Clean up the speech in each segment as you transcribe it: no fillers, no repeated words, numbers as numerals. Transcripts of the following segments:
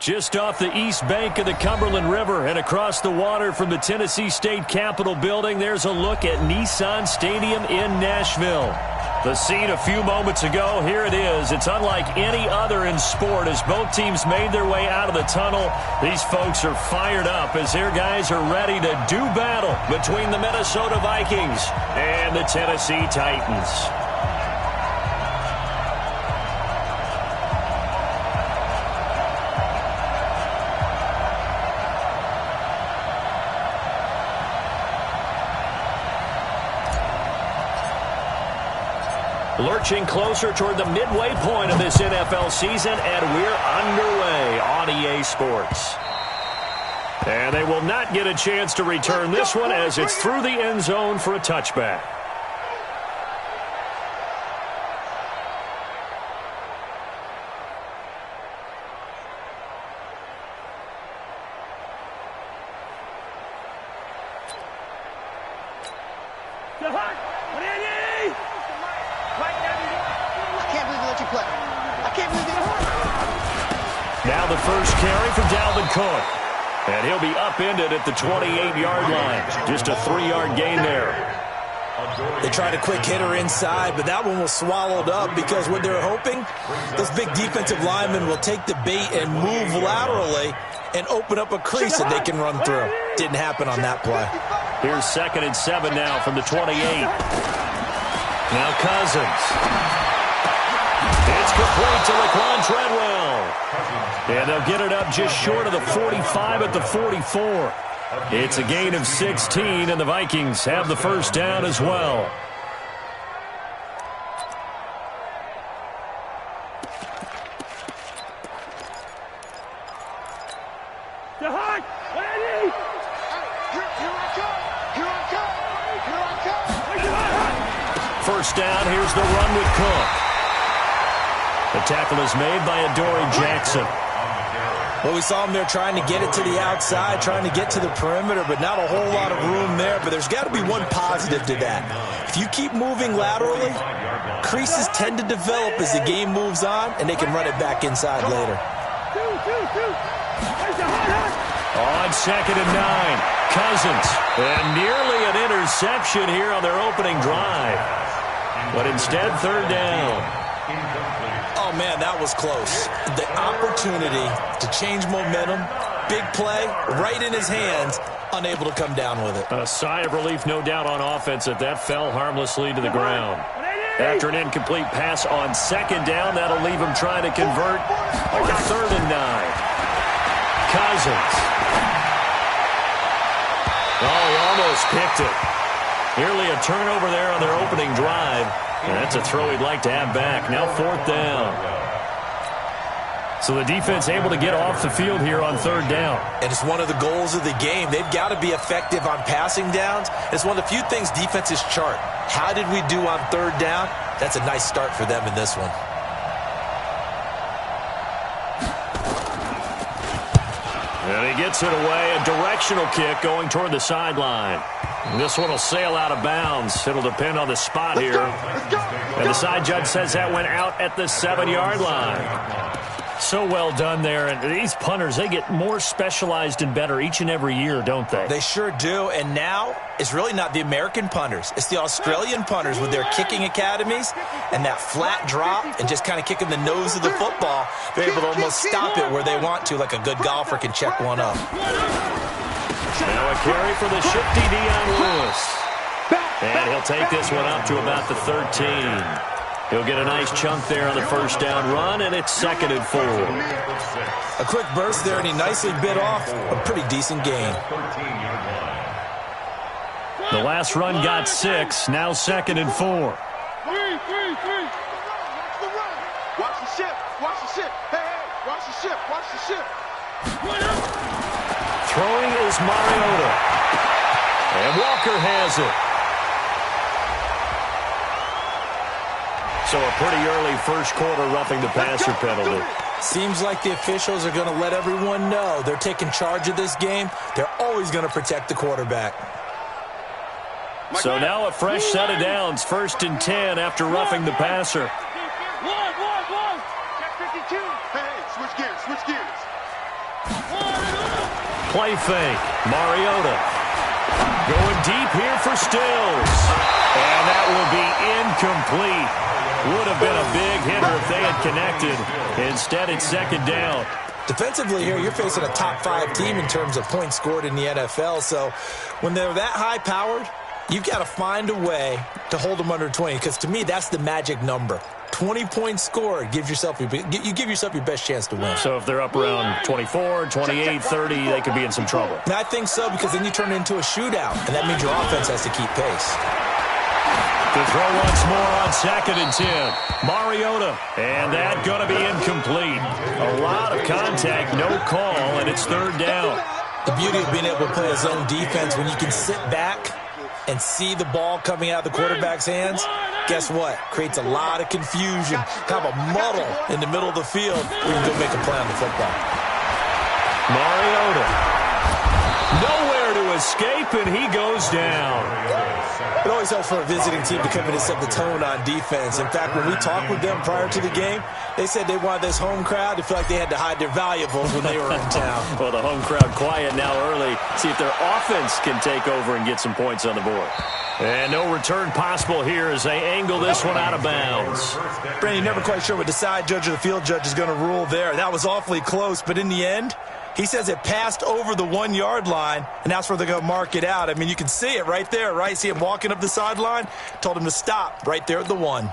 Just off the east bank of the Cumberland River and across the water from the Tennessee State Capitol building, there's a look at Nissan Stadium in Nashville. The scene a few moments ago, here it is. It's unlike any other in sport as both teams made their way out of the tunnel. These folks are fired up as their guys are ready to do battle between the Minnesota Vikings and the Tennessee Titans. Lurching closer toward the midway point of this NFL season, and we're underway on EA Sports. And they will not get a chance to return this one as it's through the end zone for a touchback. Now the first carry from Dalvin Cook. And he'll be upended at the 28-yard line. Just a 3-yard gain there. They tried a quick hitter inside, but that one was swallowed up because what they're hoping, those big defensive linemen will take the bait and move laterally and open up a crease that they can run through. Didn't happen on that play. Here's 2nd and 7 now from the 28. Now Cousins. It's complete to Laquan Treadwell. And they'll get it up just short of the 45 at the 44. It's a gain of 16, and the Vikings have the first down as well. First down, here's the run with Cook. The tackle is made by Adoree Jackson. Well, we saw him there trying to get it to the outside, trying to get to the perimeter, but not a whole lot of room there. But there's got to be one positive to that. If you keep moving laterally, creases tend to develop as the game moves on, and they can run it back inside later. On 2nd and 9, Cousins. And nearly an interception here on their opening drive. But instead, 3rd down. Oh, man, that was close. The opportunity to change momentum, big play, right in his hands, unable to come down with it. A sigh of relief, no doubt, on offense that fell harmlessly to the ground. After an incomplete pass on 2nd down, that'll leave him trying to convert on 3rd and 9. Cousins. Oh, he almost picked it. Nearly a turnover there on their opening drive. And that's a throw he'd like to have back. Now 4th down. So the defense able to get off the field here on 3rd down. And it's one of the goals of the game. They've got to be effective on passing downs. It's one of the few things defenses chart. How did we do on 3rd down? That's a nice start for them in this one. And he gets it away. A directional kick going toward the sideline. This one will sail out of bounds. It'll depend on the spot here. And the side judge says that went out at the 7-yard line. So well done there. And these punters, they get more specialized and better each and every year, don't they? They sure do. And now it's really not the American punters. It's the Australian punters with their kicking academies and that flat drop and just kind of kicking the nose of the football. They're able to almost stop it where they want to, like a good golfer can check one up. Now a carry for the shifty Dion Lewis. And he'll take this one up to about the 13. He'll get a nice chunk there on the first down run, and it's 2nd and 4. A quick burst there, and he nicely bit off a pretty decent gain. The last run got 6, now 2nd and 4. Watch the ship, watch the ship. Hey, watch the ship, watch the ship. Throwing is Mariota. And Walker has it. So a pretty early first quarter roughing the passer penalty. Seems like the officials are going to let everyone know they're taking charge of this game. They're always going to protect the quarterback. So now a fresh set of downs, 1st and 10 after roughing the passer. Check 52. Hey, switch gears, switch gears. Play fake. Mariota going deep here for Stills. And that will be incomplete. Would have been a big hitter if they had connected. Instead, it's second down. Defensively here, you're facing a top-5 team in terms of points scored in the NFL. So when they're that high-powered, you've got to find a way to hold them under 20. Because to me, that's the magic number. 20 points scored, you give yourself your best chance to win. So if they're up around 24, 28, 30, they could be in some trouble. And I think so, because then you turn it into a shootout, and that means your offense has to keep pace. To throw once more on 2nd and 10. Mariota, and that going to be incomplete. A lot of contact, no call, and it's 3rd down. The beauty of being able to play a zone defense when you can sit back and see the ball coming out of the quarterback's hands, guess what? Creates a lot of confusion, kind of a muddle in the middle of the field where you can go make a play on the football. Mariota. Nowhere to escape, and he goes down. It always helps for a visiting team to come in and set the tone on defense. In fact, when we talked with them prior to the game, they said they wanted this home crowd to feel like they had to hide their valuables when they were in town. Well, the home crowd quiet now early. See if their offense can take over and get some points on the board. And no return possible here as they angle this one out of bounds. Brandon, you're never quite sure what the side judge or the field judge is going to rule there. That was awfully close, but in the end, he says it passed over the 1-yard line, and that's where they're going to mark it out. I mean, you can see it right there, right? See him walking up the sideline? Told him to stop right there at the 1.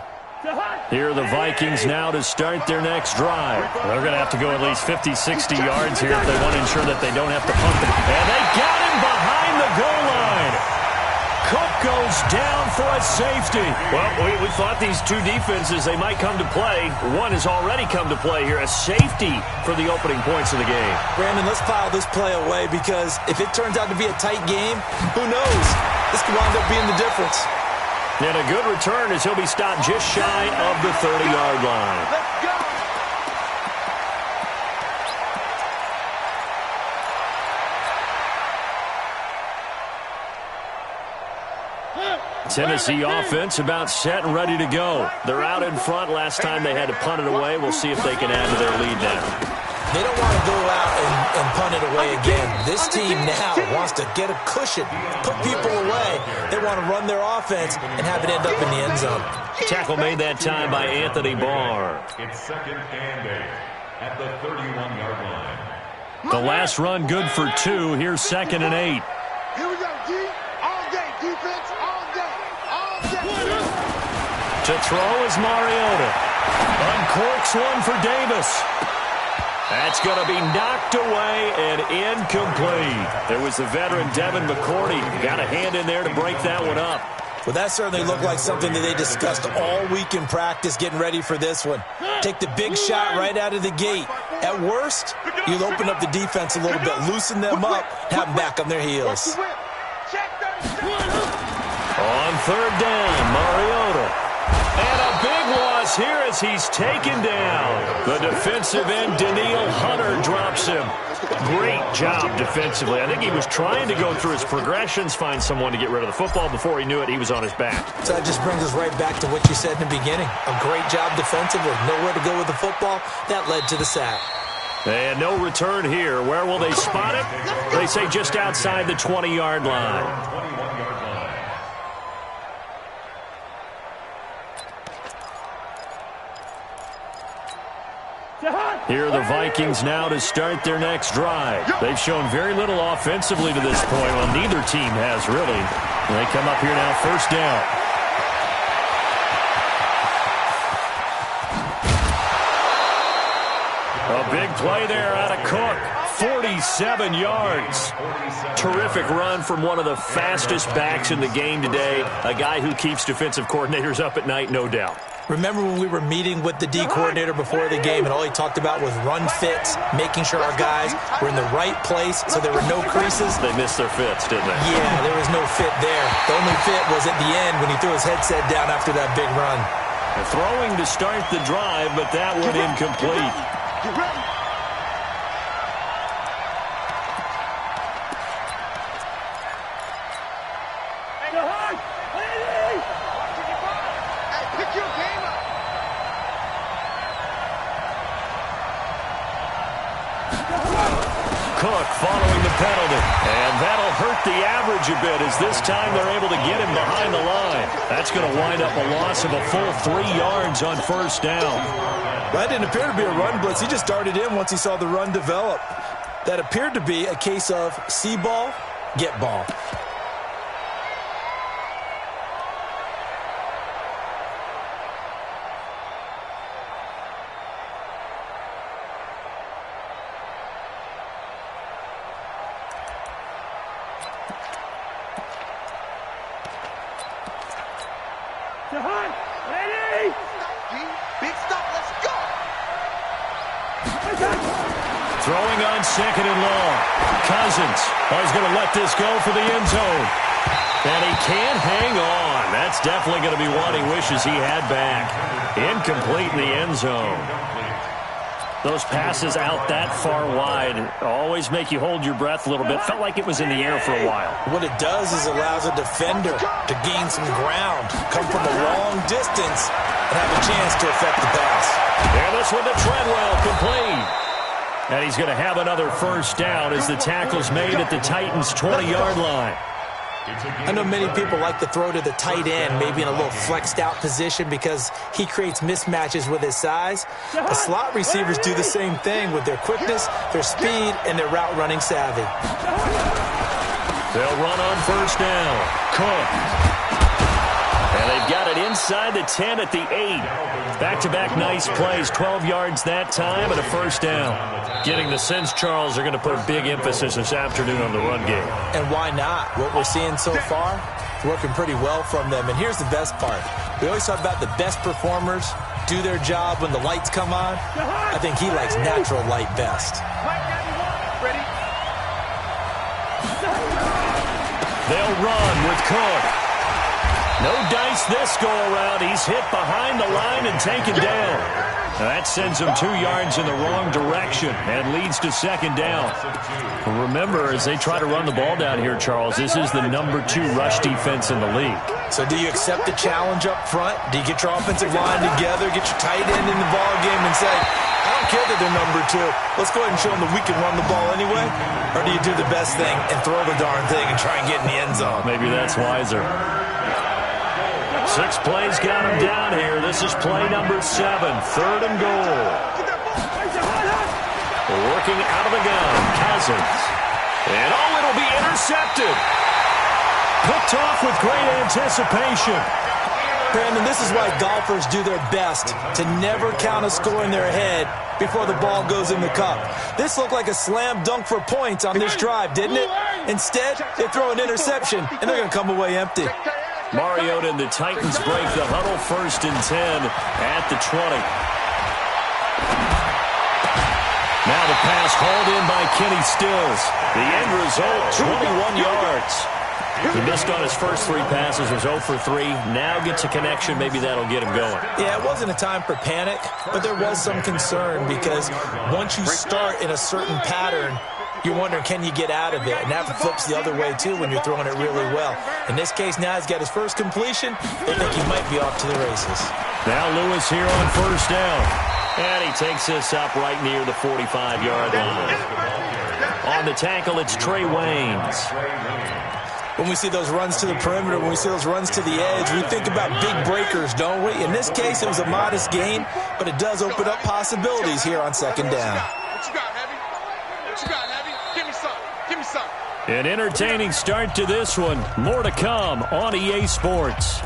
Here are the Vikings now to start their next drive. They're going to have to go at least 50, 60 yards here if they want to ensure that they don't have to punt it. And they got him behind the goal line. Cook goes down for a safety. Well, we thought these two defenses, they might come to play. One has already come to play here, a safety for the opening points of the game. Brandon, let's file this play away because if it turns out to be a tight game, who knows? This could wind up being the difference. And a good return as he'll be stopped just shy of the 30-yard line. Let's go. Tennessee offense about set and ready to go. They're out in front. Last time they had to punt it away. We'll see if they can add to their lead now. They don't want to go out and punt it away again. This team now wants to get a cushion, put people away. They want to run their offense and have it end up in the end zone. Tackle made that time by Anthony Barr. It's 2nd and 8 at the 31-yard line. The last run good for 2. Here's 2nd and 8. Here we go, D. All day, defense, all day, all day. To throw is Mariota. Uncorks one for Davis. That's going to be knocked away and incomplete. There was the veteran Devin McCourty. Got a hand in there to break that one up. Well, that certainly looked like something that they discussed all week in practice, getting ready for this one. Take the big shot right out of the gate. At worst, you'll open up the defense a little bit, loosen them up, have them back on their heels. On 3rd down, Mariota. And a big loss here as he's taken down. The defensive end, Daniil Hunter, drops him. Great job defensively. I think he was trying to go through his progressions, find someone to get rid of the football. Before he knew it, he was on his back. So that just brings us right back to what you said in the beginning. A great job defensively. Nowhere to go with the football. That led to the sack. And no return here. Where will they spot it? They say just outside the 20-yard line. Here are the Vikings now to start their next drive. They've shown very little offensively to this point. Well, neither team has really. They come up here now, 1st down. A big play there out of Cook. 47 yards. Terrific run from one of the fastest backs in the game today. A guy who keeps defensive coordinators up at night, no doubt. Remember when we were meeting with the D coordinator before the game and all he talked about was run fits, making sure our guys were in the right place so there were no creases? They missed their fits, didn't they? Yeah, there was no fit there. The only fit was at the end when he threw his headset down after that big run. Throwing to start the drive, but that one incomplete. Get ready. Hey, pick your game up. Cook following the penalty. And that'll hurt the average a bit as this time they're able to get him behind the line. That's going to wind up a loss of a full 3 yards on first down. That didn't appear to be a run blitz. He just darted in once he saw the run develop. That appeared to be a case of see ball, get ball. Big stop, let's go. Throwing on second and long. Cousins. He's going to let this go for the end zone. And he can't hang on. That's definitely going to be one he wishes he had back. Incomplete in the end zone. Those passes out that far wide always make you hold your breath a little bit. Felt like it was in the air for a while. What it does is allows a defender to gain some ground, come from a long distance, and have a chance to affect the pass. And this one to Treadwell, complete. And he's going to have another first down as the tackle's made at the Titans' 20-yard line. I know many people like to throw to the tight end, maybe in a little flexed out position because he creates mismatches with his size. The slot receivers do the same thing with their quickness, their speed, and their route running savvy. They'll run on first down. Cook. And they've got it inside the 10 at the 8. Back-to-back nice plays, 12 yards that time and a first down. Getting the sense, Charles, are going to put a big emphasis this afternoon on the run game. And why not? What we're seeing so far, working pretty well from them. And here's the best part. We always talk about the best performers do their job when the lights come on. I think he likes natural light best. They'll run with Cook. No dice this go-around. He's hit behind the line and taken down. That sends him 2 yards in the wrong direction and leads to second down. Remember, as they try to run the ball down here, Charles, this is the number 2 rush defense in the league. So do you accept the challenge up front? Do you get your offensive line together, get your tight end in the ball game and say, I don't care that they're number 2. Let's go ahead and show them that we can run the ball anyway? Or do you do the best thing and throw the darn thing and try and get in the end zone? Maybe that's wiser. 6 plays got him down here. This is play number 7, 3rd and goal. Working out of the gun, Cousins. And it'll be intercepted. Picked off with great anticipation. Brandon, this is why golfers do their best to never count a score in their head before the ball goes in the cup. This looked like a slam dunk for points on this drive, didn't it? Instead, they throw an interception, and they're going to come away empty. Mariota and the Titans break the huddle, 1st and 10 at the 20. Now the pass hauled in by Kenny Stills. The end result, 21 yards. He missed on his first 3 passes, was 0 for 3. Now gets a connection. Maybe that'll get him going. Yeah, it wasn't a time for panic, but there was some concern because once you start in a certain pattern, you're wondering, can you get out of it? And that flips the other way, too, when you're throwing it really well. In this case, now he's got his first completion. They think he might be off to the races. Now Lewis here on first down. And he takes this up right near the 45-yard line. On the tackle, it's Trey Waynes. When we see those runs to the perimeter, when we see those runs to the edge, we think about big breakers, don't we? In this case, it was a modest gain, but it does open up possibilities here on second down. What you got, Heavy? What you got, Heavy? Give me some. Give me some. An entertaining start to this one. More to come on EA Sports.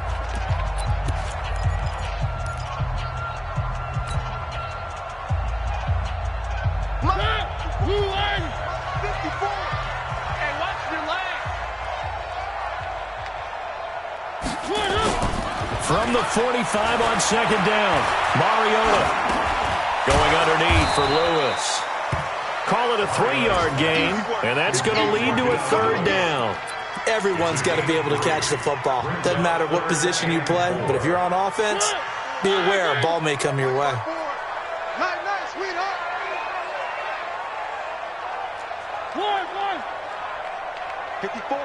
From the 45 on second down, Mariota going underneath for Lewis. Call it a 3-yard gain, and that's going to lead to a 3rd down. Everyone's got to be able to catch the football. Doesn't matter what position you play, but if you're on offense, be aware a ball may come your way. Nice, sweetheart. One. 54,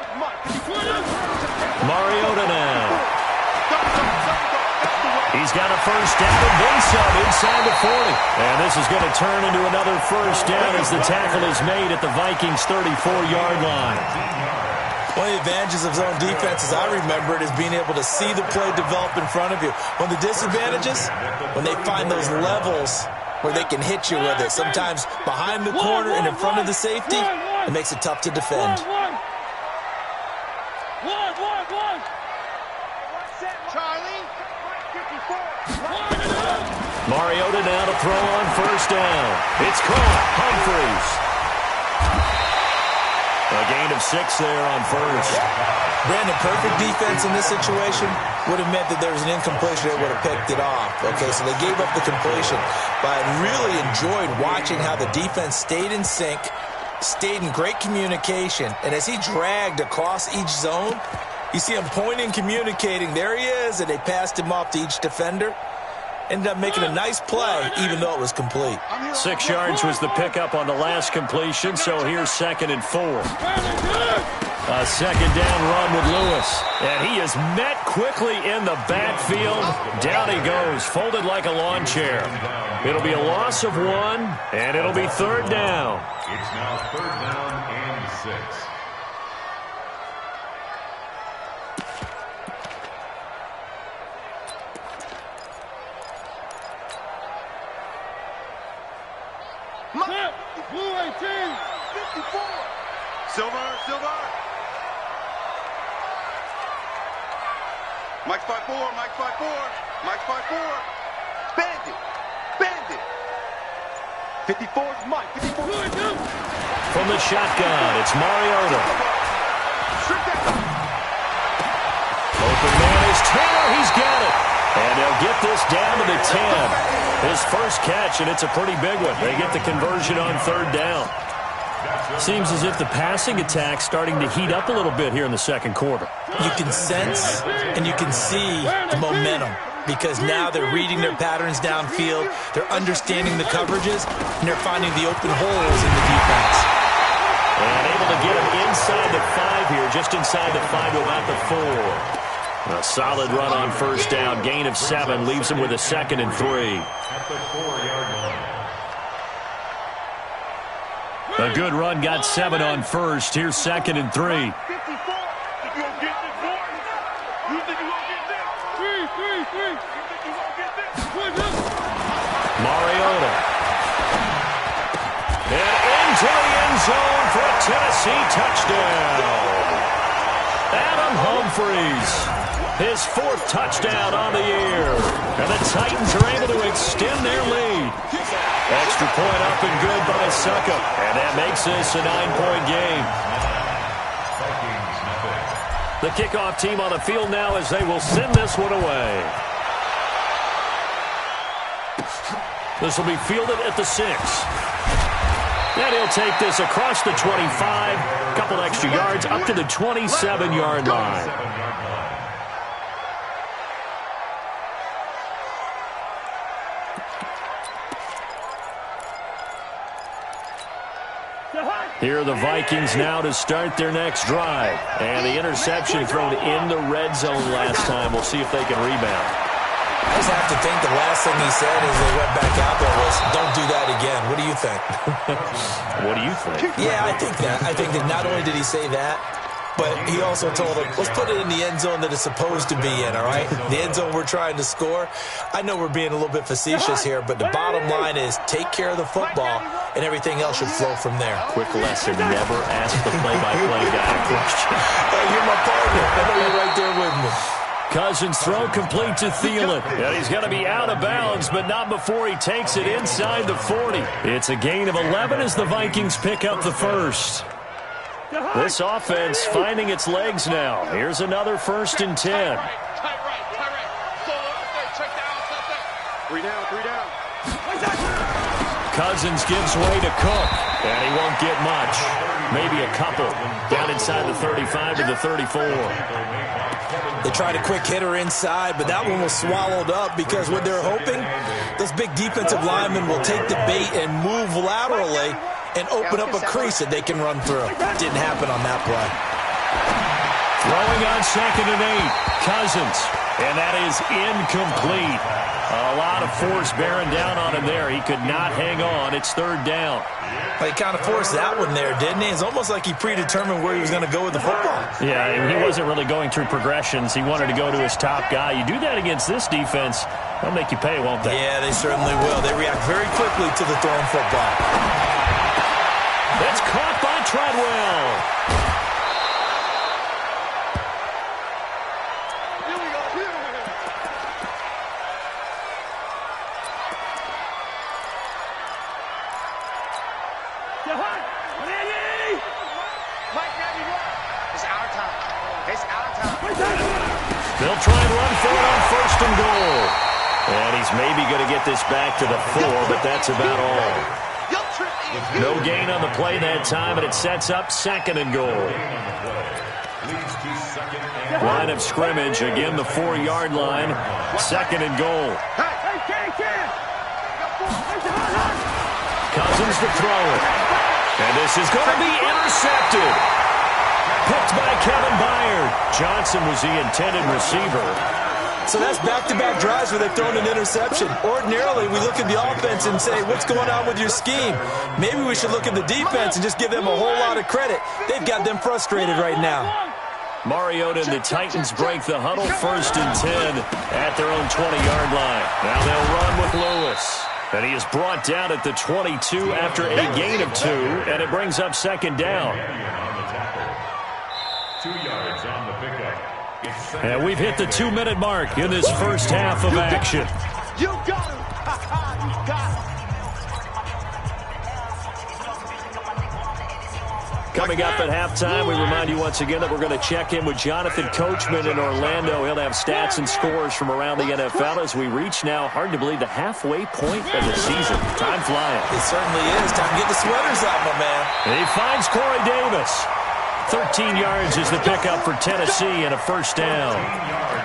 Mariota now. He's got a first down and then some inside the 40. And this is going to turn into another first down as the tackle is made at the Vikings' 34-yard line. One of the advantages of zone defense, as I remember it, is being able to see the play develop in front of you. One of the disadvantages, when they find those levels where they can hit you with it. Sometimes behind the corner and in front of the safety, it makes it tough to defend. Charlie. Mariota now to throw on first down. It's caught. Humphries. A gain of 6 there on first. Brandon, perfect defense in this situation would have meant that there was an incompletion. They would have picked it off. Okay, so they gave up the completion. But I really enjoyed watching how the defense stayed in sync, stayed in great communication. And as he dragged across each zone, you see him pointing, communicating. There he is, and they passed him off to each defender. Ended up making a nice play, even though it was complete. 6 yards was the pickup on the last completion, so here's 2nd and 4. A second down run with Lewis. And he is met quickly in the backfield. Down he goes, folded like a lawn chair. It'll be a loss of 1, and it'll be 3rd down. It's now 3rd down and 6. Blue 18, 54. Silver. Mike's 5-4, Mike's 5-4. Bandit. 54's Mike, 54. From the shotgun, it's Mariota. Open man is Taylor. He's got it. And they'll get this down to the 10. His first catch, and it's a pretty big one. They get the conversion on 3rd down. Seems as if the passing attack's starting to heat up a little bit here in the second quarter. You can sense and you can see the momentum because now they're reading their patterns downfield, they're understanding the coverages, and they're finding the open holes in the defense. And able to get him inside the 5 here, just inside the 5 to about the 4. A solid run on first down. Gain of 7 leaves him with a 2nd and 3. At the 4-yard line. A good run got 7 on first. Here's 2nd and 3. Mariota. And into the end zone for a Tennessee touchdown. Adam Humphries. His 4th touchdown on the year. And the Titans are able to extend their lead. Extra point up and good by Succa. And that makes this a 9-point game. The kickoff team on the field now as they will send this one away. This will be fielded at the 6. And he'll take this across the 25. A couple extra yards up to the 27-yard line. Here are the Vikings now to start their next drive. And the interception thrown in the red zone last time. We'll see if they can rebound. I just have to think the last thing he said as they went back out there was, don't do that again. What do you think? What do you think? Yeah, I think that. I think that not only did he say that, but he also told him, let's put it in the end zone that it's supposed to be in, all right? The end zone we're trying to score. I know we're being a little bit facetious here, but the bottom line is take care of the football, and everything else should flow from there. Quick lesson, never ask the play-by-play guy a question. Hey, you're my partner. I know you're right there with me. Cousins throw complete to Thielen. And he's going to be out of bounds, but not before he takes it inside the 40. It's a gain of 11 as the Vikings pick up the first. This offense finding its legs now. Here's another 1st and 10. Tight right. Check down. 3 down. Cousins gives way to Cook, and he won't get much. Maybe a couple. Down inside the 35 to the 34. They tried a quick hitter inside, but that one was swallowed up because what they're hoping, those big defensive linemen will take the bait and move laterally and open up a crease that they can run through. Didn't happen on that play. Throwing on 2nd and 8. Cousins. And that is incomplete. A lot of force bearing down on him there. He could not hang on. It's 3rd down. He kind of forced that one there, didn't he? It's almost like he predetermined where he was going to go with the football. Yeah, he wasn't really going through progressions. He wanted to go to his top guy. You do that against this defense, they'll make you pay, won't they? Yeah, they certainly will. They react very quickly to the thrown football. That's caught by Treadwell. They'll try and run for it on 1st and goal. And he's maybe going to get this back to the 4, but that's about all. No gain on the play that time, and it sets up 2nd and goal. Line of scrimmage, again the 4-yard line. 2nd and goal. Cousins to throw it. And this is going to be intercepted. Picked by Kevin Byard. Johnson was the intended receiver. So that's back-to-back drives where they've thrown an interception. Ordinarily, we look at the offense and say, what's going on with your scheme? Maybe we should look at the defense and just give them a whole lot of credit. They've got them frustrated right now. Mariota and the Titans break the huddle. 1st and 10 at their own 20-yard line. Now they'll run with Lewis. And he is brought down at the 22 after a gain of 2, and it brings up 2nd down. 2 yards on the pickup. And we've hit the 2-minute mark in this first half of action. You got him. You got him. Coming up at halftime, we remind you once again that we're going to check in with Jonathan Coachman in Orlando. He'll have stats and scores from around the NFL as we reach now, hard to believe, the halfway point of the season. Time flying. It certainly is. Time to get the sweaters out, my man. And he finds Corey Davis. 13 yards is the pickup for Tennessee and a 1st down.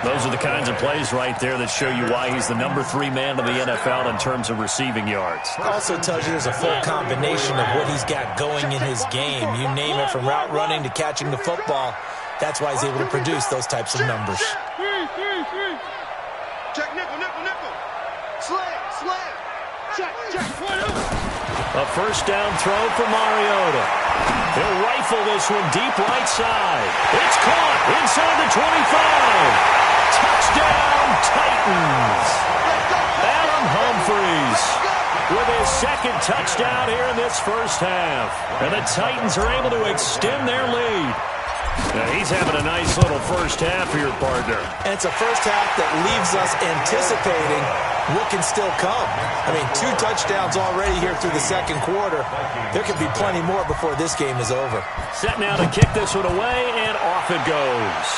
Those are the kinds of plays right there that show you why he's the number 3 man in the NFL in terms of receiving yards. Also tells you there's a full combination of what he's got going in his game. You name it, from route running to catching the football. That's why he's able to produce those types of numbers. Check nickel, nickel, nickel. Slam. Check. A 1st down throw for Mariota. He'll rifle this one deep right side. It's caught inside the 25. Touchdown, Titans. Adam Humphries with his 2nd touchdown here in this first half. And the Titans are able to extend their lead. Now he's having a nice little first half here, partner. And it's a first half that leaves us anticipating what can still come. I mean, 2 touchdowns already here through the 2nd quarter. There could be plenty more before this game is over. Set now to kick this one away, and off it goes.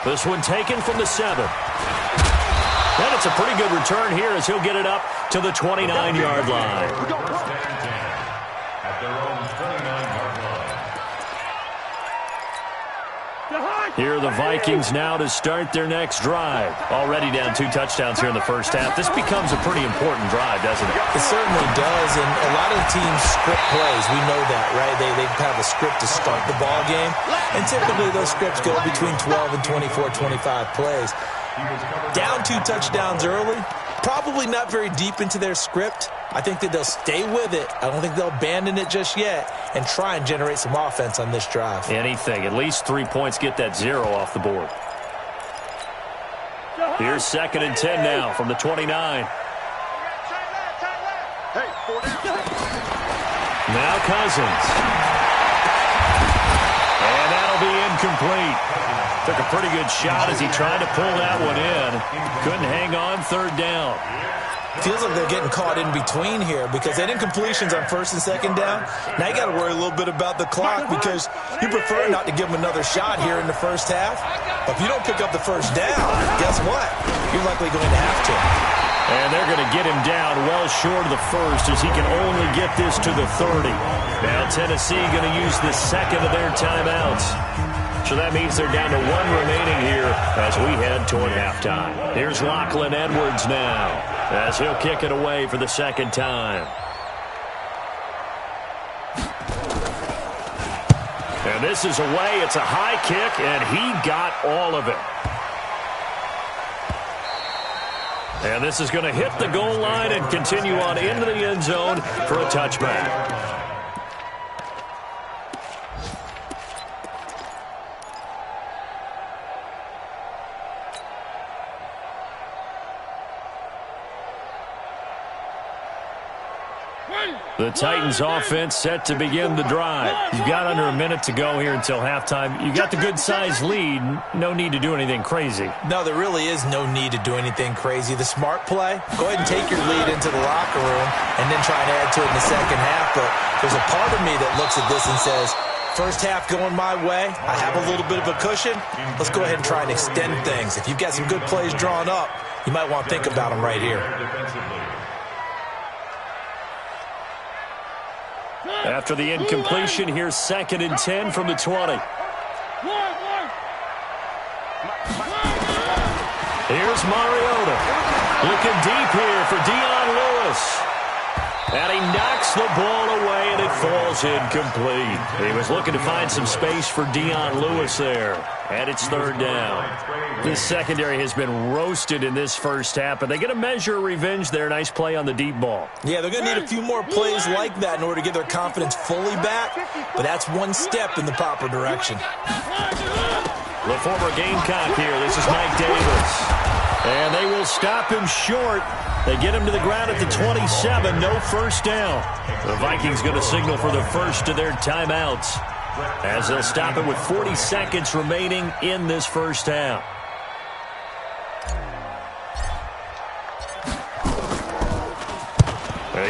This one taken from the 7. And it's a pretty good return here as he'll get it up to the 29-yard line. At their own 29-yard line. Here are the Vikings now to start their next drive. Already down 2 touchdowns here in the first half. This becomes a pretty important drive, doesn't it? It certainly does, and a lot of the teams script plays. We know that, right? They have a script to start the ball game, and typically those scripts go between 12 and 24, 25 plays. Down 2 touchdowns early, probably not very deep into their script. I think that they'll stay with it. I don't think they'll abandon it just yet and try and generate some offense on this drive. Anything. At least 3 points, get that 0 off the board. Here's 2nd and 10 now from the 29. Now Cousins. And that'll be incomplete. Took a pretty good shot as he tried to pull that one in. Couldn't hang on. 3rd down. Feels like they're getting caught in between here because they had incompletions on 1st and 2nd down. Now you got to worry a little bit about the clock because you prefer not to give them another shot here in the first half. But if you don't pick up the 1st down, guess what? You're likely going to have to. And they're going to get him down well short of the 1st as he can only get this to the 30. Now Tennessee going to use the 2nd of their timeouts. So that means they're down to 1 remaining here as we head toward halftime. Here's Lachlan Edwards now as he'll kick it away for the 2nd time. And And this is away. It's a high kick, and he got all of it. And this is going to hit the goal line and continue on into the end zone for a touchback. The Titans offense set to begin the drive. You've got under a minute to go here until halftime. You got the good-sized lead. No need to do anything crazy. No, there really is no need to do anything crazy. The smart play, go ahead and take your lead into the locker room and then try and add to it in the second half. But there's a part of me that looks at this and says, first half going my way, I have a little bit of a cushion. Let's go ahead and try and extend things. If you've got some good plays drawn up, you might want to think about them right here. After the incompletion, here's 2nd and 10 from the 20. Here's Mariota. Looking deep here for Dion Lewis. And he knocks the ball away, and it falls incomplete. He was looking to find some space for Dion Lewis there. And it's 3rd down. This secondary has been roasted in this first half, but they get a measure of revenge there. Nice play on the deep ball. Yeah, they're going to need a few more plays like that in order to get their confidence fully back, but that's one step in the proper direction. The former Gamecock here. This is Mike Davis. And they will stop him short. They get him to the ground at the 27. No first down. The Vikings going to signal for the first of their timeouts as they'll stop it with 40 seconds remaining in this first half.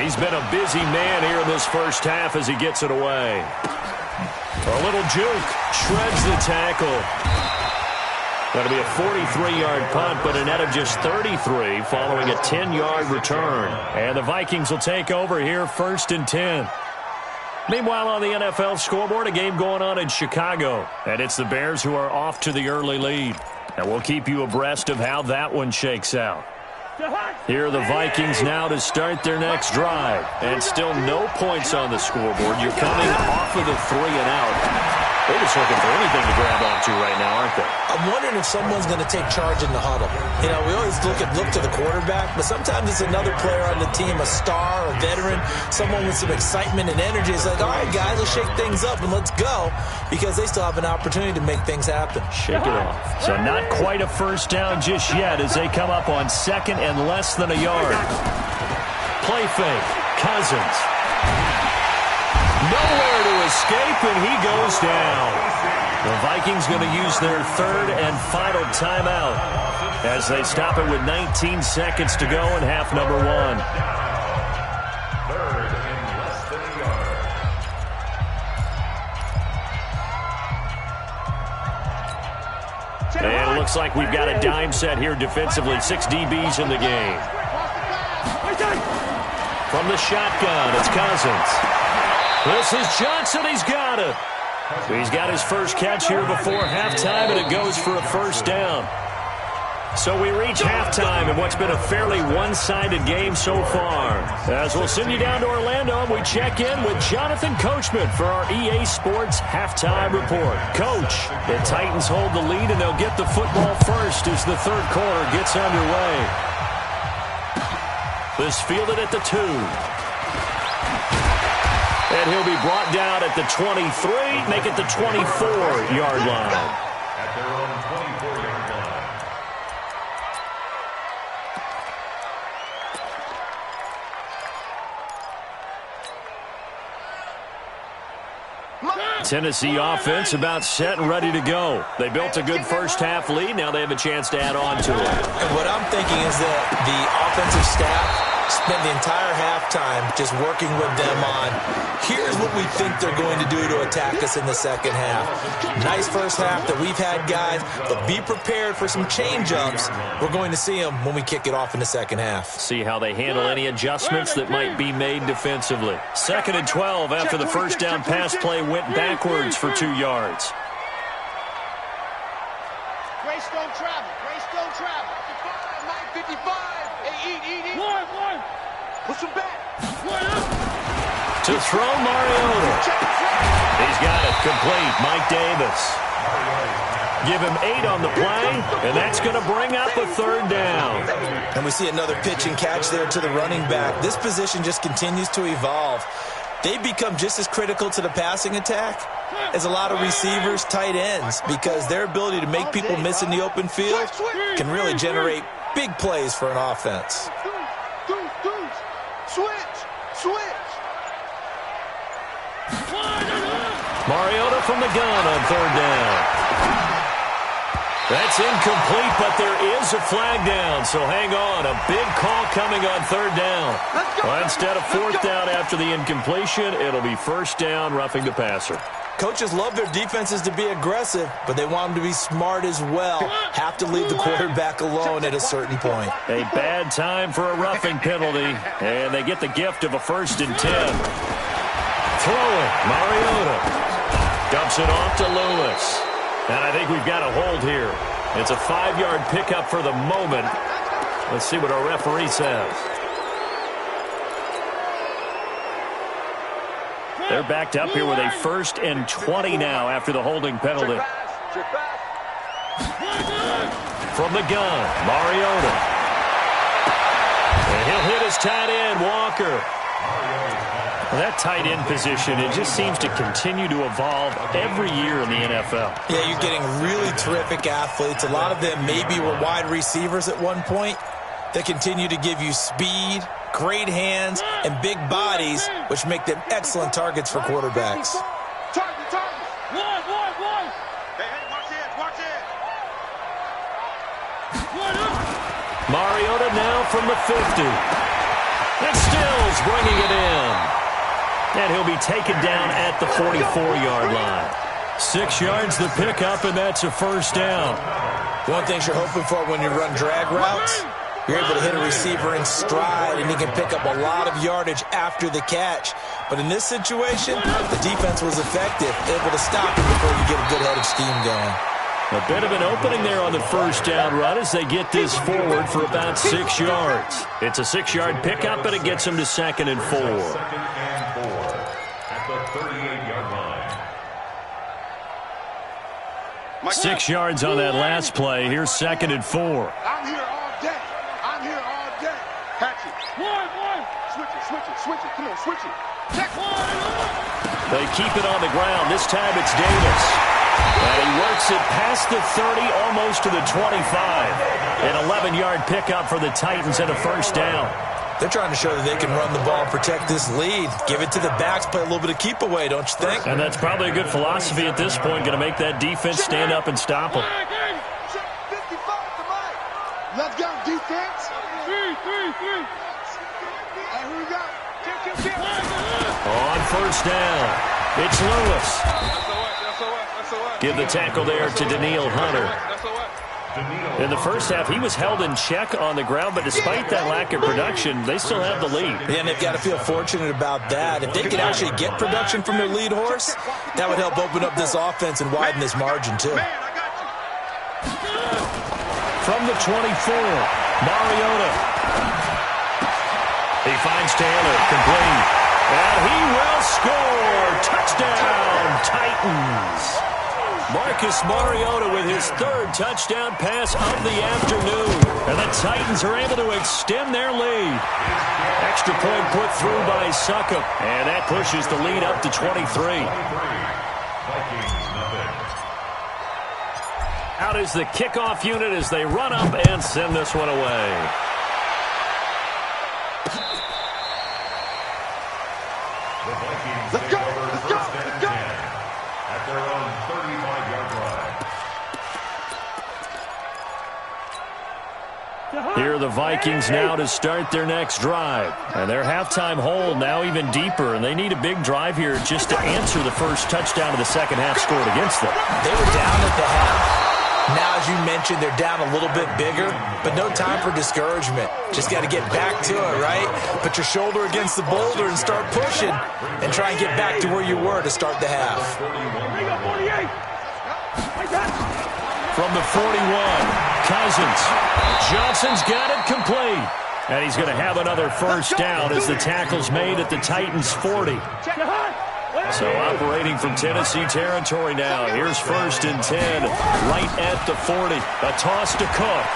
He's been a busy man here in this first half as he gets it away. A little juke. Shreds the tackle. Going to be a 43-yard punt, but a net of just 33 following a 10-yard return. And the Vikings will take over here 1st and 10. Meanwhile, on the NFL scoreboard, a game going on in Chicago. And it's the Bears who are off to the early lead. And we'll keep you abreast of how that one shakes out. Here are the Vikings now to start their next drive. And still no points on the scoreboard. You're coming off of the 3 and out. They're just looking for anything to grab onto right now, aren't they? I'm wondering if someone's going to take charge in the huddle. You know, we always look to the quarterback, but sometimes it's another player on the team, a star, a veteran, someone with some excitement and energy. It's like, all right, guys, let's shake things up and let's go, because they still have an opportunity to make things happen. Shake it off. So not quite a first down just yet as they come up on 2nd and less than a yard. Play fake. Cousins. Nowhere to escape, and he goes down. The Vikings going to use their 3rd and final timeout as they stop it with 19 seconds to go in half number 1. 3rd and less than a yard. And it looks like we've got a dime set here defensively. 6 DBs in the game. From the shotgun, it's Cousins. This is Johnson. He's got it. He's got his first catch here before halftime, and it goes for a first down. So we reach halftime in what's been a fairly one-sided game so far. As we'll send you down to Orlando, and we check in with Jonathan Coachman for our EA Sports Halftime Report. Coach, the Titans hold the lead, and they'll get the football first as the 3rd quarter gets underway. This fielded at the 2. And he'll be brought down at the 23, make it the 24-yard line. At their own 24-yard line. Tennessee offense about set and ready to go. They built a good first half lead. Now they have a chance to add on to it. And what I'm thinking is that the offensive staff spent the entire halftime just working with them on, here's what we think they're going to do to attack us in the second half. Nice first half that we've had, guys, but be prepared for some change-ups. We're going to see them when we kick it off in the second half. See how they handle any adjustments that might be made defensively. 2nd and 12 after the first down pass play went backwards for 2 yards. Greystone travel. Greystone travel. 55. Hey, eat. Push him back. To throw Mariota. He's got it complete. Mike Davis. Give him 8 on the play, and that's going to bring up a 3rd down. And we see another pitch and catch there to the running back. This position just continues to evolve. They become just as critical to the passing attack as a lot of receivers, tight ends, because their ability to make people miss in the open field can really generate big plays for an offense. Switch. Mariota from the gun on 3rd down. That's incomplete, but there is a flag down, so hang on. A big call coming on 3rd down. Well, instead of 4th down after the incompletion, it'll be 1st down, roughing the passer. Coaches love their defenses to be aggressive, but they want them to be smart as well. Have to leave the quarterback alone at a certain point. A bad time for a roughing penalty, and they get the gift of a 1st and 10. Throwing, Mariota. Dumps it off to Lewis. And I think we've got a hold here. It's a 5-yard pickup for the moment. Let's see what our referee says. They're backed up here with a 1st and 20 now after the holding penalty. From the gun, Mariota. And he'll hit his tight end, Walker. That tight end position, it just seems to continue to evolve every year in the NFL. Yeah, you're getting really terrific athletes. A lot of them maybe were wide receivers at one point. They continue to give you speed, great hands, and big bodies, which make them excellent targets for quarterbacks. Target. One. Hey, watch it. Mariota now from the 50. And Stills bringing it in. And he'll be taken down at the 44-yard line. 6 yards the pickup, and that's a 1st down. One thing you're hoping for when you run drag routes, you're able to hit a receiver in stride, and he can pick up a lot of yardage after the catch. But in this situation, the defense was effective, able to stop him before you get a good head of steam going. A bit of an opening there on the 1st down run as they get this forward for about 6 yards. It's a 6-yard pickup, and it gets them to 2nd and 4. 2nd and 4 at the 38-yard line. 6 yards on that last play. Here's 2nd and 4. I'm here all day. Catch it. One. Switch it. Come on, switch it. They keep it on the ground. This time it's Davis. And he works it past the 30, almost to the 25. An 11-yard pickup for the Titans and a 1st down. They're trying to show that they can run the ball and protect this lead. Give it to the backs, play a little bit of keep away, don't you think? And that's probably a good philosophy at this point, going to make that defense stand up and stop them. 55 to Mike. Let's go, defense. Three. Hey, here we go. On 1st down, it's Lewis. Give the tackle there to Daniil Hunter. In the first half, he was held in check on the ground, but despite that lack of production, they still have the lead. Yeah, and they've got to feel fortunate about that. If they could actually get production from their lead horse, that would help open up this offense and widen this margin, too. From the 24, Mariota. He finds Taylor, complete. And he will score. Touchdown, Titans. Marcus Mariota with his 3rd touchdown pass of the afternoon. And the Titans are able to extend their lead. Extra point put through by Succop. And that pushes the lead up to 23. Out is the kickoff unit as they run up and send this one away. Let's go. At their own 35-yard line. Here are the Vikings now to start their next drive. And their halftime hole now even deeper, and they need a big drive here just to answer the first touchdown of the second half scored against them. They were down at the half. Now, as you mentioned, they're down a little bit bigger, but no time for discouragement. Just got to get back to it, right? Put your shoulder against the boulder and start pushing and try and get back to where you were to start the half. From the 41, Cousins. Johnson's got it complete. And he's going to have another 1st down as the tackle's made at the Titans' 40. So operating from Tennessee territory now. Here's 1st and 10, right at the 40. A toss to Cook.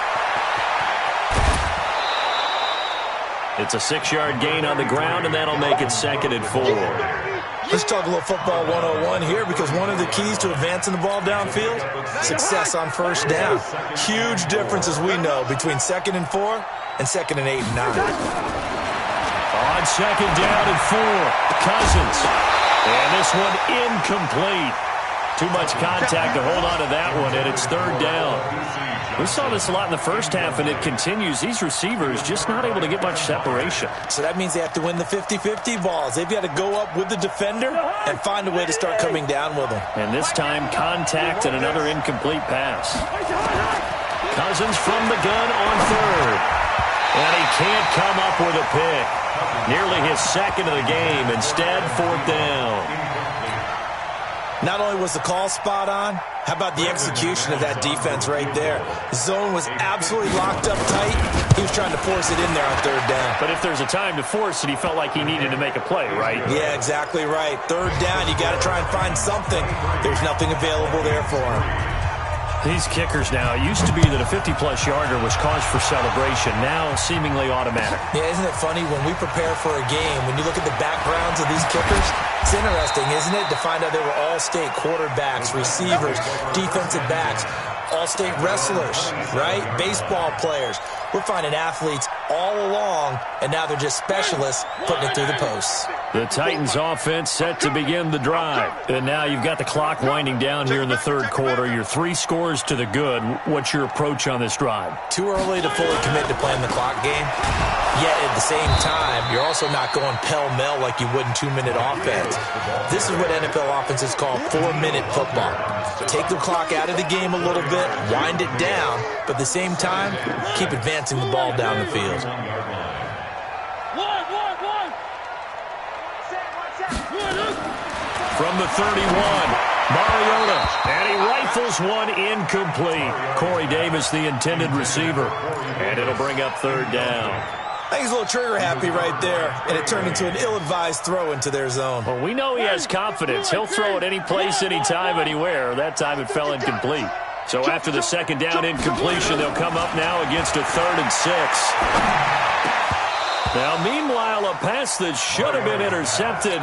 It's a 6-yard gain on the ground, and that'll make it 2nd and 4. Let's talk a little football 101 here, because one of the keys to advancing the ball downfield, success on 1st down. Huge difference, as we know, between 2nd and 4 and 2nd and 8 and 9. On 2nd down and 4, Cousins. And this one incomplete. Too much contact to hold on to that one, and it's 3rd down. We saw this a lot in the first half, and it continues. These receivers just not able to get much separation. So that means they have to win the 50-50 balls. They've got to go up with the defender and find a way to start coming down with them. And this time, contact and another incomplete pass. Cousins from the gun on 3rd. And he can't come up with a pick. Nearly his 2nd of the game. Instead, 4th down. Not only was the call spot on, how about the execution of that defense right there? The zone was absolutely locked up tight. He was trying to force it in there on 3rd down. But if there's a time to force it, he felt like he needed to make a play, right? Yeah, exactly right. 3rd down, you got to try and find something. There's nothing available there for him. These kickers now, it used to be that a 50-plus yarder was cause for celebration. Now, seemingly automatic. Yeah, isn't it funny? When we prepare for a game, when you look at the backgrounds of these kickers, it's interesting, isn't it, to find out they were all-state quarterbacks, receivers, defensive backs, all-state wrestlers, right? Baseball players. We're finding athletes all along, and now they're just specialists putting it through the posts. The Titans offense set to begin the drive. And now you've got the clock winding down here in the 3rd quarter. You're 3 scores to the good. What's your approach on this drive? Too early to fully commit to playing the clock game. Yet at the same time, you're also not going pell-mell like you would in 2-minute offense. This is what NFL offenses call 4-minute football. Take the clock out of the game a little bit, wind it down, but at the same time, keep advancing the ball down the field. From the 31, Mariota, and he rifles one incomplete. Corey Davis, the intended receiver, and it'll bring up 3rd down. I think he's a little trigger happy right there, and it turned into an ill-advised throw into their zone. Well, we know he has confidence. He'll throw it any place, anytime, anywhere. That time it fell incomplete. So after the 2nd down incompletion, they'll come up now against a 3rd and 6. Now, meanwhile, a pass that should have been intercepted,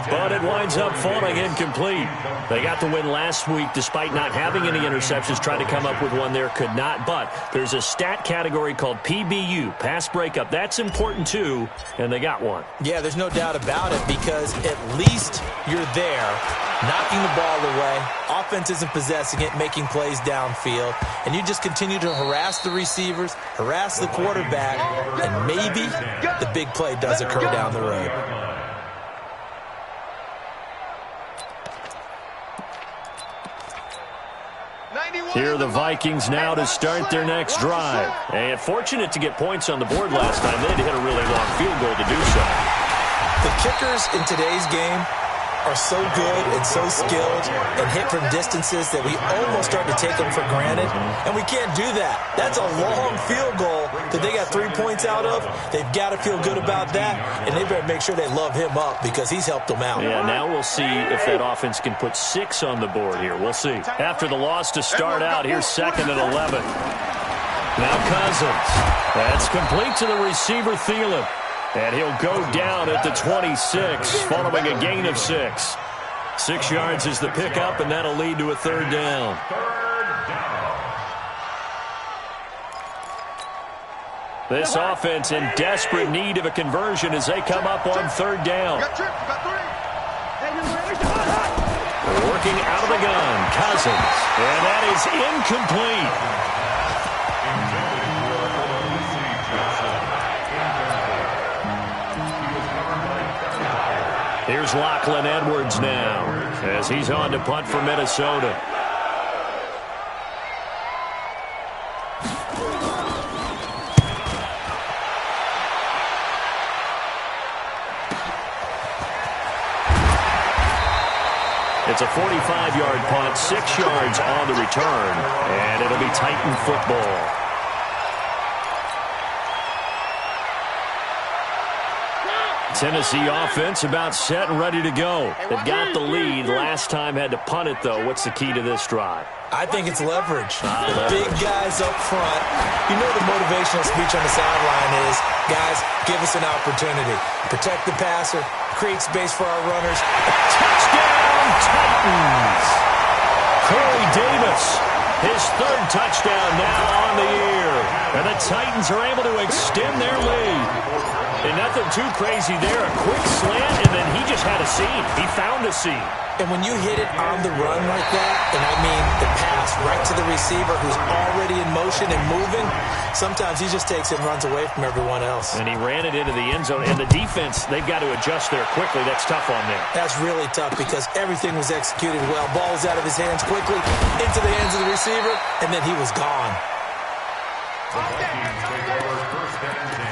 but it winds up falling incomplete. They got the win last week despite not having any interceptions. Tried to come up with one there, could not. But there's a stat category called PBU, pass breakup. That's important, too, and they got one. Yeah, there's no doubt about it, because at least you're there, knocking the ball away. Offense isn't possessing it, making plays downfield. And you just continue to harass the receivers, harass the quarterback, and maybe the big play does occur down the road. Here are the Vikings now to start their next drive. And fortunate to get points on the board last time. They had to hit a really long field goal to do so. The kickers in today's game are so good and so skilled and hit from distances that we almost start to take them for granted, and we can't do that. That's a long field goal that they got 3 points out of. They've got to feel good about that, and they better make sure they love him up because he's helped them out. Yeah, now we'll see if that offense can put 6 on the board here. We'll see. After the loss to start out, here's 2nd and 11. Now Cousins. That's complete to the receiver, Thielen. And he'll go down at the 26, following a gain of 6. 6 yards is the pickup, and that'll lead to a 3rd down. This offense in desperate need of a conversion as they come up on 3rd down. Working out of the gun, Cousins. And that is incomplete. Here's Lachlan Edwards now as he's on to punt for Minnesota. It's a 45-yard punt, 6 yards on the return, and it'll be Titan football. Tennessee offense about set and ready to go. They've got the lead. Last time had to punt it, though. What's the key to this drive? I think it's leverage. The big guys up front. You know the motivational speech on the sideline is, guys, give us an opportunity. Protect the passer, create space for our runners. Touchdown, Titans! Corey Davis, his third touchdown now on the year. And the Titans are able to extend their lead. And nothing too crazy there. A quick slant, and then he just had a seam. He found a seam. And when you hit it on the run like that, and I mean the pass right to the receiver who's already in motion and moving, sometimes he just takes it and runs away from everyone else. And he ran it into the end zone. And the defense, they've got to adjust there quickly. That's tough on them. That's really tough because everything was executed well. Ball was out of his hands quickly, into the hands of the receiver, and then he was gone. The Vikings take over first and 10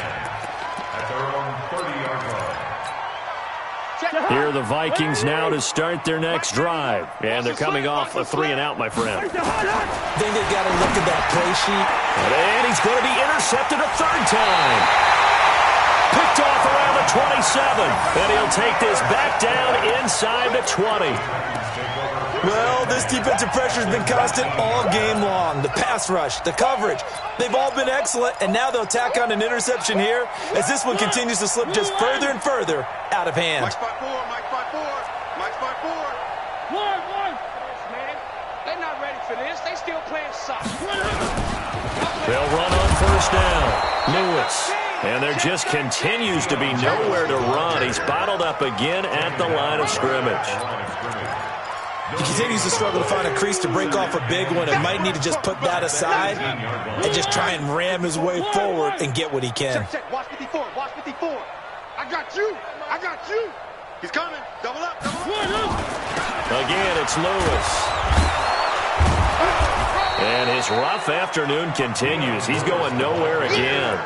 at their own 30-yard line. Here are the Vikings now to start their next drive. And they're coming off a 3-and-out, my friend. I think they've got to look at that play sheet. And he's going to be intercepted a third time. Picked off around the 27. And he'll take this back down inside the 20. Well, this defensive pressure has been constant all game long. The pass rush, the coverage, they've all been excellent, and now they'll tack on an interception here as this one continues to slip just further and further out of hand. Mike's by four, Mike's by four, Mike's by four. One. Man, they're not ready for this. They still playing soccer. They'll run on first down. Lewis. And there just continues to be nowhere to run. He's bottled up again at the line of scrimmage. He continues to struggle to find a crease to break off a big one and might need to just put that aside and just try and ram his way forward and get what he can. Check. Watch 54. I got you. He's coming. Double up. Again, it's Lewis. And his rough afternoon continues. He's going nowhere again.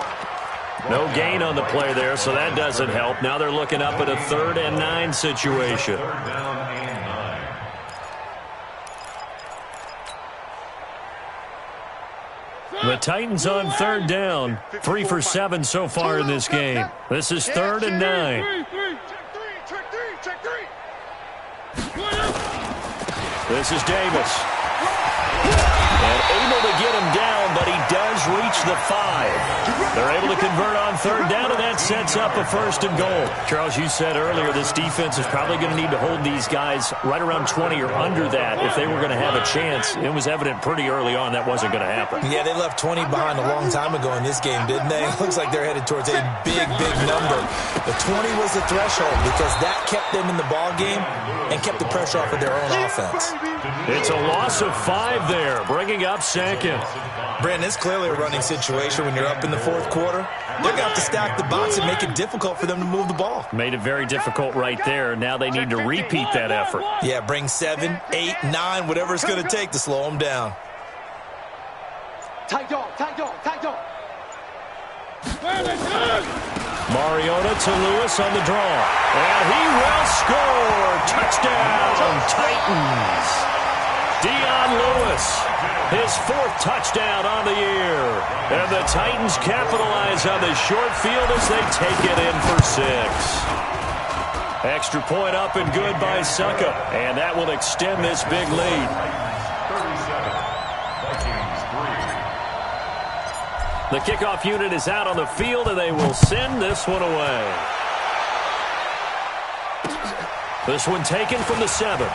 No gain on the play there, so that doesn't help. Now they're looking up at a 3rd and 9 situation. The Titans on 3rd down. 3 for 7 so far in this game. This is 3rd and 9. Check three. This is Davis. And able to get him down, but he does reach the 5. They're able to convert on 3rd down, and that sets up a 1st and goal. Charles, you said earlier this defense is probably going to need to hold these guys right around 20 or under that if they were going to have a chance. It was evident pretty early on that wasn't going to happen. Yeah, they left 20 behind a long time ago in this game, didn't they? Looks like they're headed towards a big number. The 20 was the threshold because that kept them in the ball game and kept the pressure off of their own offense. It's a loss of 5 there, bringing up 2nd. Brandon, it's clearly a running situation when you're up in the 4th quarter. They're going to have to stack the box and make it difficult for them to move the ball. Made it very difficult right there. Now they need to repeat that effort. Yeah, bring 7, 8, 9, whatever it's going to take to slow them down. Tight dog. Mariota to Lewis on the draw. And he will score. Touchdown, Titans. Dion Lewis, his 4th touchdown on the year. And the Titans capitalize on the short field as they take it in for 6. Extra point up and good by Suckup. And that will extend this big lead. 37, Vikings 3. The kickoff unit is out on the field, and they will send this one away. This one taken from the 7.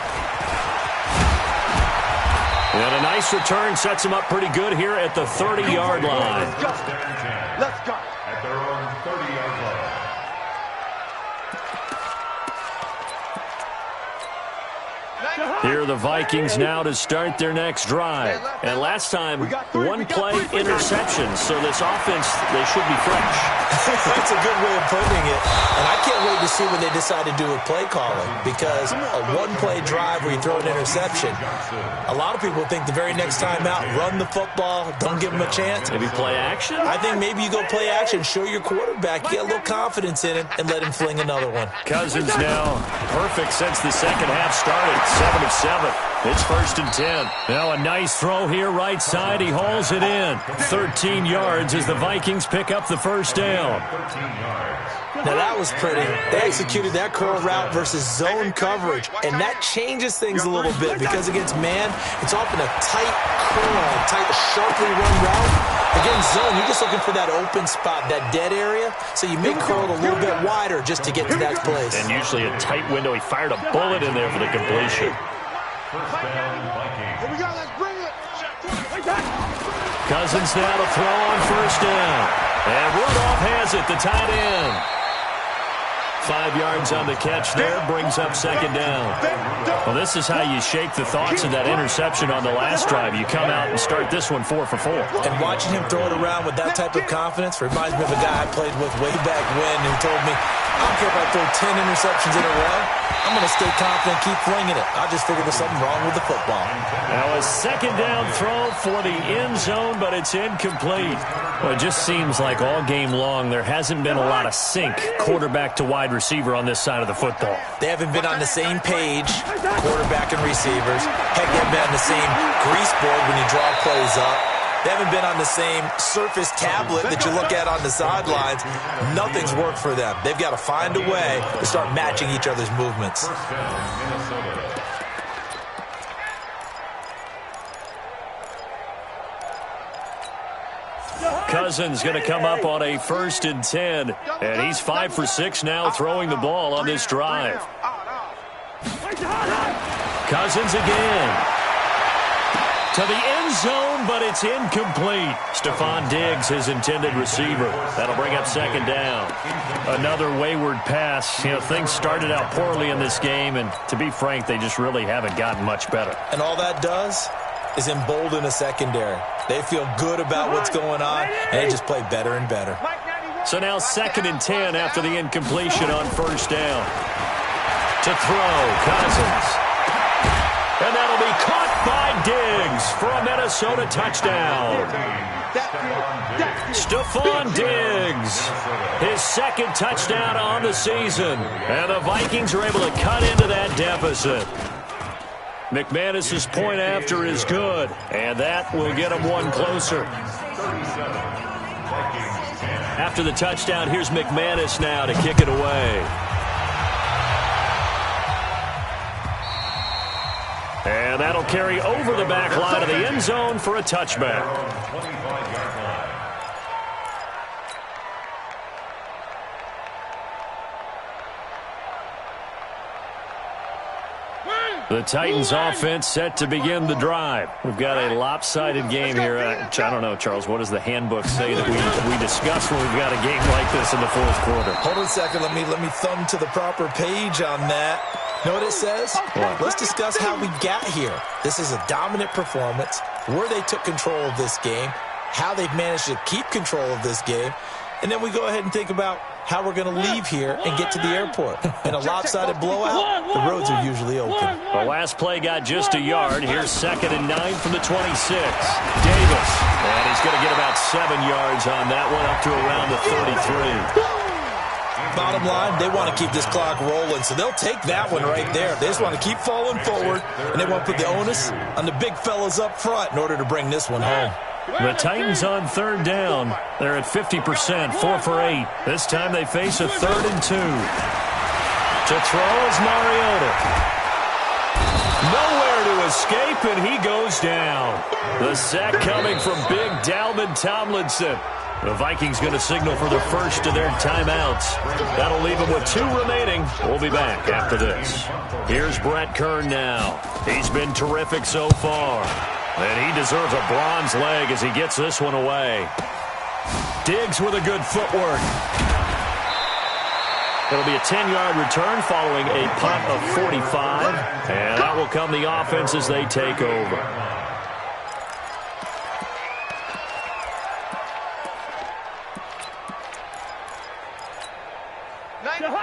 And a nice return sets him up pretty good here at the 30-yard line. Let's go. At their own 30-yard line. Here are the Vikings now to start their next drive. And last time, 1-play interception. So this offense, they should be fresh. That's a good way of putting it. And I can't wait to see what they decide to do with play calling. Because a 1-play drive where you throw an interception, a lot of people think the very next time out, run the football, don't give them a chance. Maybe play action? I think maybe you go play action, show your quarterback, get a little confidence in him, and let him fling another one. Cousins now perfect since the second half started. 7 of 7. It's 1st and 10. Now a nice throw here right side. He hauls it in. 13 yards as the Vikings pick up the 1st down. 13 yards. Now that was pretty. They executed that curl route versus zone coverage, and that changes things a little bit because against man, it's often a tight curl, tight, sharply run route. Against zone, you're just looking for that open spot, that dead area, so you may curl it a little bit wider just to get to that place. And usually a tight window. He fired a bullet in there for the completion. Here we go, let's bring it. Cousins now to throw on first down. And Rudolph has it, the tight end. 5 yards on the catch there, brings up second down. Well, this is how you shake the thoughts of that interception on the last drive. You come out and start this one 4 for 4. And watching him throw it around with that type of confidence reminds me of a guy I played with way back when who told me, I don't care if I throw 10 interceptions in a row. I'm going to stay confident, keep flinging it. I just figured there's something wrong with the football. Now a second down throw for the end zone, but it's incomplete. Well, it just seems like all game long there hasn't been a lot of sync quarterback to wide receiver on this side of the football. They haven't been on the same page, quarterback and receivers. Heck, they haven't been on the same grease board when you draw plays up. They haven't been on the same Surface tablet that you look at on the sidelines. Nothing's worked for them. They've got to find a way to start matching each other's movements. Cousins going to come up on a 1st and 10, and he's 5 for 6 now throwing the ball on this drive. Cousins again. To the end zone, but it's incomplete. Stephon Diggs, his intended receiver. That'll bring up second down. Another wayward pass. You know, things started out poorly in this game, and to be frank, they just really haven't gotten much better. And all that does is embolden a secondary. They feel good about what's going on, and they just play better and better. So now 2nd and 10 after the incompletion on first down. To throw, Cousins. And that'll be caught by Diggs for a Minnesota touchdown. Stephon Diggs, his 2nd touchdown on the season. And the Vikings are able to cut into that deficit. McManus's point after is good, and that will get him one closer. After the touchdown, here's McManus now to kick it away. And that'll carry over the back line of the end zone for a touchback. The Titans offense set to begin the drive. We've got a lopsided game here. I don't know, Charles, what does the handbook say that we discuss when we've got a game like this in the 4th quarter? Hold on a second. Let me thumb to the proper page on that. Know what it says? What? Let's discuss how we got here. This is a dominant performance, where they took control of this game, how they've managed to keep control of this game, and then we go ahead and think about how we're going to leave here and get to the airport. In a lopsided blowout, the roads are usually open. The last play got just a yard. Here's 2nd and 9 from the 26. Davis. And he's going to get about 7 yards on that one, up to around the 33. Bottom line, they want to keep this clock rolling, so they'll take that one right there. They just want to keep falling forward, and they want to put the onus on the big fellas up front in order to bring this one home. The Titans on 3rd down. They're at 50%, 4 for 8. This time they face a 3rd and 2. To throw is Mariota. Nowhere to escape, and he goes down. The sack coming from big Dalvin Tomlinson. The Vikings going to signal for the first of their timeouts. That'll leave them with 2 remaining. We'll be back after this. Here's Brett Kern now. He's been terrific so far. And he deserves a bronze leg as he gets this one away. Diggs with a good footwork. It'll be a 10-yard return following a punt of 45. And that will come the offense as they take over.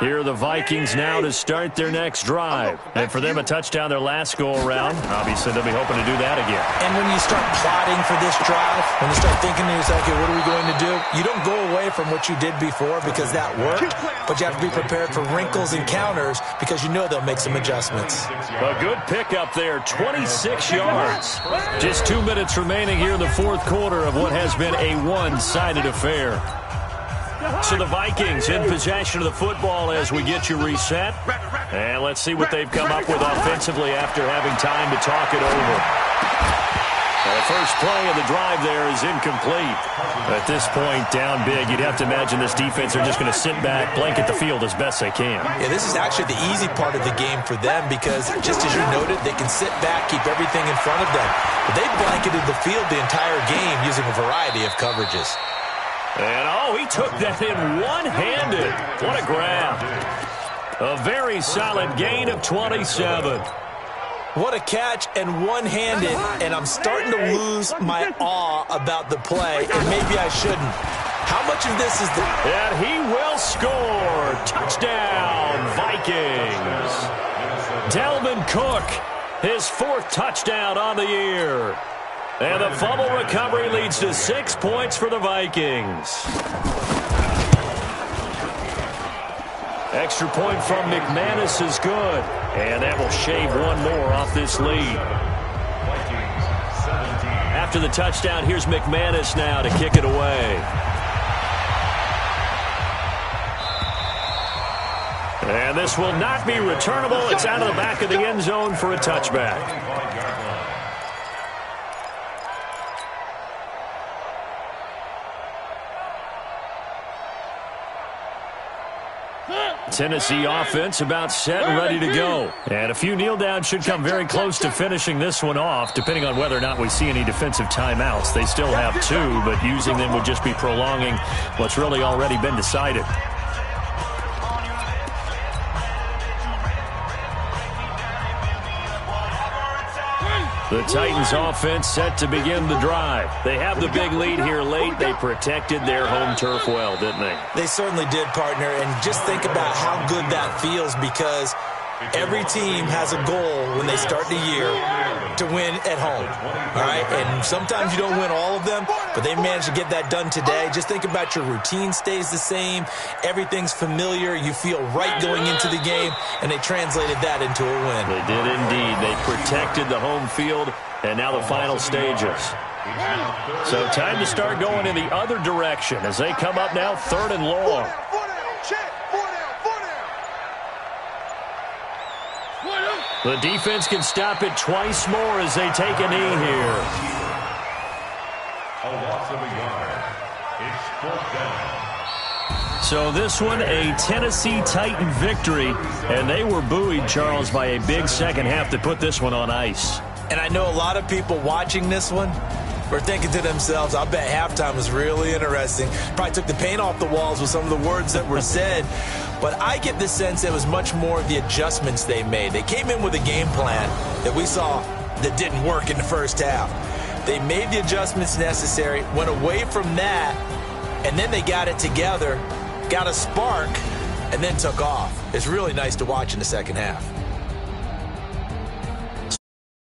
Here are the Vikings now to start their next drive. And for them, a touchdown their last go-around. Obviously, they'll be hoping to do that again. And when you start plotting for this drive, when you start thinking to yourself, okay, what are we going to do? You don't go away from what you did before because that worked, but you have to be prepared for wrinkles and counters because you know they'll make some adjustments. A good pickup there, 26 yards. Just 2 minutes remaining here in the 4th quarter of what has been a one-sided affair. So the Vikings in possession of the football as we get you reset. And let's see what they've come up with offensively after having time to talk it over. The first play of the drive there is incomplete. At this point, down big, you'd have to imagine this defense are just going to sit back, blanket the field as best they can. Yeah, this is actually the easy part of the game for them because, just as you noted, they can sit back, keep everything in front of them. But they blanketed the field the entire game using a variety of coverages. And, he took that in one-handed. What a grab. A very solid gain of 27. What a catch and one-handed, and I'm starting to lose my awe about the play, and maybe I shouldn't. How much of this is the... And he will score. Touchdown, Vikings. Dalvin Cook, his 4th touchdown on the year. And the fumble recovery leads to 6 points for the Vikings. Extra point from McManus is good. And that will shave one more off this lead. After the touchdown, here's McManus now to kick it away. And this will not be returnable. It's out of the back of the end zone for a touchback. Tennessee offense about set and ready to go. And a few kneel downs should come very close to finishing this one off, depending on whether or not we see any defensive timeouts. They still have 2, but using them would just be prolonging what's really already been decided. The Titans offense set to begin the drive. They have the big lead here late. They protected their home turf well, didn't they? They certainly did, partner. And just think about how good that feels because every team has a goal when they start the year to win at home. All right? And sometimes you don't win all of them, but they managed to get that done today. Just think about your routine stays the same. Everything's familiar. You feel right going into the game, and they translated that into a win. They did indeed. They protected the home field, and now the final stages. So time to start going in the other direction as they come up now 3rd and long. The defense can stop it twice more as they take a knee here. A loss of a yard. It's 4th down. So this one, a Tennessee Titan victory, and they were buoyed, Charles, by a big second half to put this one on ice. And I know a lot of people watching this one were thinking to themselves, I bet halftime was really interesting. Probably took the paint off the walls with some of the words that were said. But I get the sense it was much more of the adjustments they made. They came in with a game plan that we saw that didn't work in the first half. They made the adjustments necessary, went away from that, and then they got it together, got a spark, and then took off. It's really nice to watch in the second half.